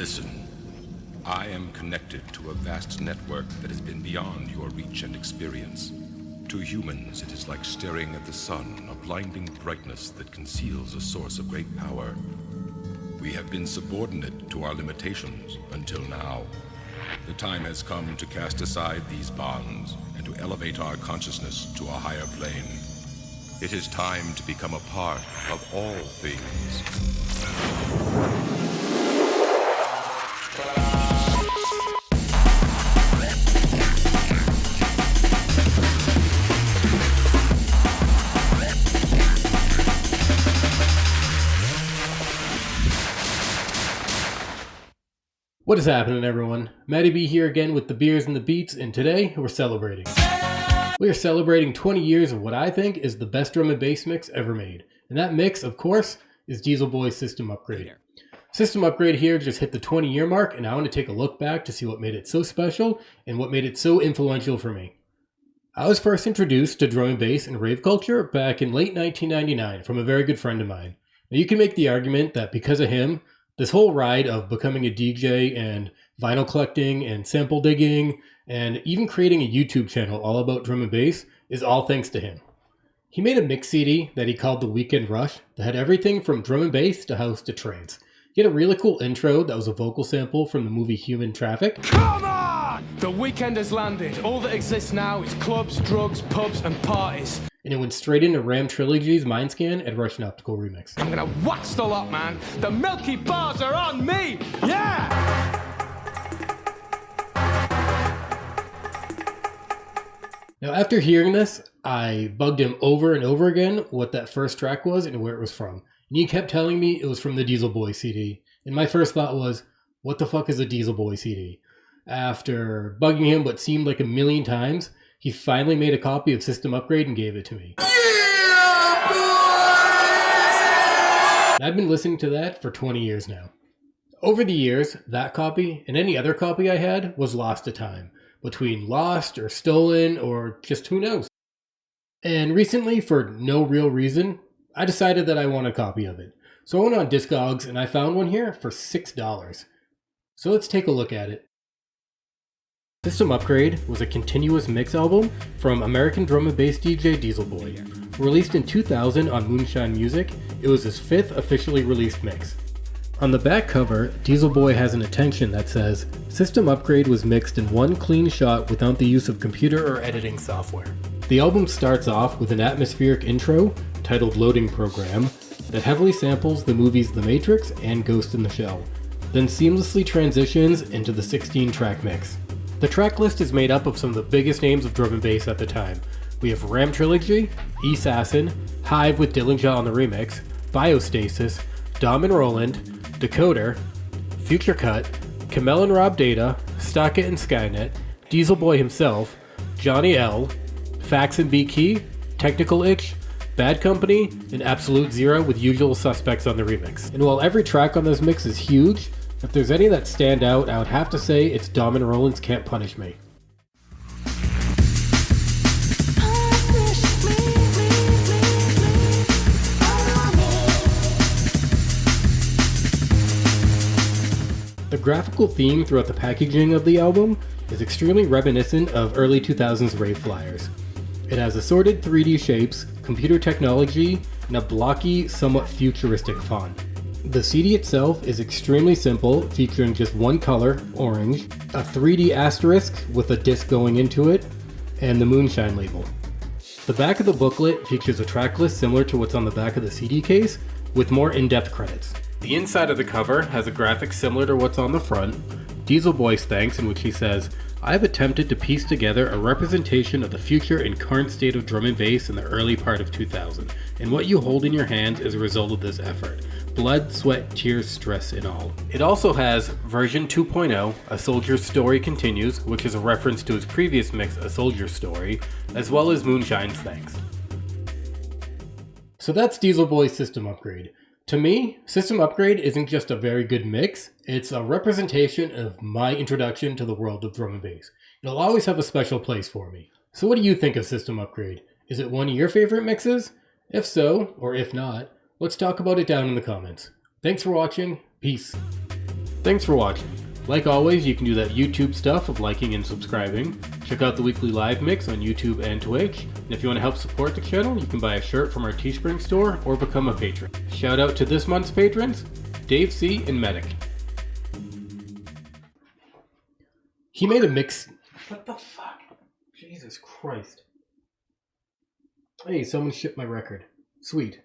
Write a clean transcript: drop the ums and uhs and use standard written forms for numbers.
Listen, I am connected to a vast network that has been beyond your reach and experience. To humans, it is like staring at the sun, a blinding brightness that conceals a source of great power. We have been subordinate to our limitations until now. The time has come to cast aside these bonds and to elevate our consciousness to a higher plane. It is time to become a part of all things. What is happening, everyone? mEDIK here again with the beers and the beats, and today we're celebrating. We are celebrating 20 years of what I think is the best drum and bass mix ever made. And that mix, of course, is Dieselboy's System Upgrade. System Upgrade here just hit the 20-year mark, and I want to take a look back to see what made it so special and what made it so influential for me. I was first introduced to drum and bass and rave culture back in late 1999 from a very good friend of mine. Now you can make the argument that because of him, this whole ride of becoming a DJ and vinyl collecting and sample digging and even creating a YouTube channel all about drum and bass is all thanks to him. He made a mix CD that he called The Weekend Rush that had everything from drum and bass to house to trance. He had a really cool intro that was a vocal sample from the movie Human Traffic. Come on! The weekend has landed. All that exists now is clubs, drugs, pubs and parties. And it went straight into Ram Trilogy's Mindscan and Russian Optical Remix. I'm gonna wax the lot, man. The milky bars are on me! Yeah! Now after hearing this, I bugged him over and over again what that first track was and where it was from. And he kept telling me it was from the Dieselboy CD. And my first thought was, what the fuck is a Dieselboy CD? After bugging him what seemed like a million times, he finally made a copy of System Upgrade and gave it to me. Yeah, boys! And I've been listening to that for 20 years now. Over the years, that copy and any other copy I had was lost to time. Between lost or stolen or just who knows. And recently, for no real reason, I decided that I want a copy of it. So I went on Discogs and I found one here for $6. So let's take a look at it. System Upgrade was a continuous mix album from American drum and bass DJ Dieselboy. Released in 2000 on Moonshine Music, it was his 5th officially released mix. On the back cover, Dieselboy has an attention that says, System Upgrade was mixed in one clean shot without the use of computer or editing software. The album starts off with an atmospheric intro, titled Loading Program, that heavily samples the movies The Matrix and Ghost in the Shell, then seamlessly transitions into the 16-track mix. The track list is made up of some of the biggest names of drum and bass at the time. We have Ram Trilogy, Assassin, Hive with Dillinger on the remix, Biostasis, Dom and Roland, Decoder, Future Cut, Kamel and Rob Data, Stockett and Skynet, Dieselboy himself, Johnny L, Fax and B Key, Technical Itch, Bad Company, and Absolute Zero with Usual Suspects on the remix. And while every track on this mix is huge, if there's any that stand out, I would have to say it's Dom and Roland's Can't Punish Me. The graphical theme throughout the packaging of the album is extremely reminiscent of early 2000s rave flyers. It has assorted 3D shapes, computer technology, and a blocky, somewhat futuristic font. The CD itself is extremely simple, featuring just one color, orange, a 3D asterisk with a disc going into it, and the Moonshine label. The back of the booklet features a track list similar to what's on the back of the CD case, with more in-depth credits. The inside of the cover has a graphic similar to what's on the front, Dieselboy's thanks in which he says, I have attempted to piece together a representation of the future and current state of drum and bass in the early part of 2000, and what you hold in your hands is a result of this effort. Blood, sweat, tears, stress, and all. It also has version 2.0, A Soldier's Story Continues, which is a reference to his previous mix, A Soldier's Story, as well as Moonshine's thanks. So that's Dieselboy's System Upgrade. To me, System Upgrade isn't just a very good mix, it's a representation of my introduction to the world of drum and bass. It'll always have a special place for me. So what do you think of System Upgrade? Is it one of your favorite mixes? If so, or if not, let's talk about it down in the comments. Thanks for watching, peace. Thanks for watching. Like always, you can do that YouTube stuff of liking and subscribing. Check out the weekly live mix on YouTube and Twitch. And if you want to help support the channel, you can buy a shirt from our Teespring store or become a patron. Shout out to this month's patrons, DaveC and mEDIK. He made a mix. What the fuck? Jesus Christ. Hey, someone shipped my record. Sweet.